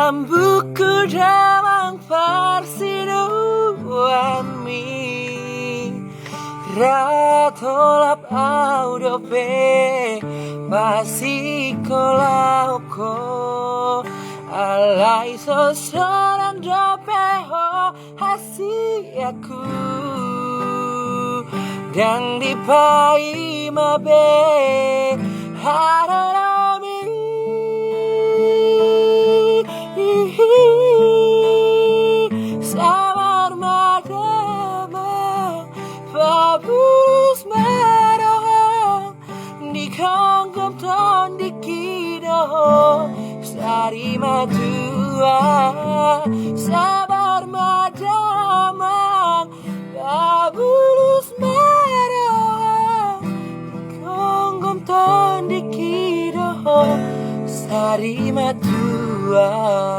buku damang persiduan mi ratolap audope pasikolauko alai sosoran dopeho hasiaku dan dipai mabe hararami samar madama fabus marohong di kongkom ton di kidoh sari madua sabar madama fabus marohong kongkom ton di kidoh sari madua.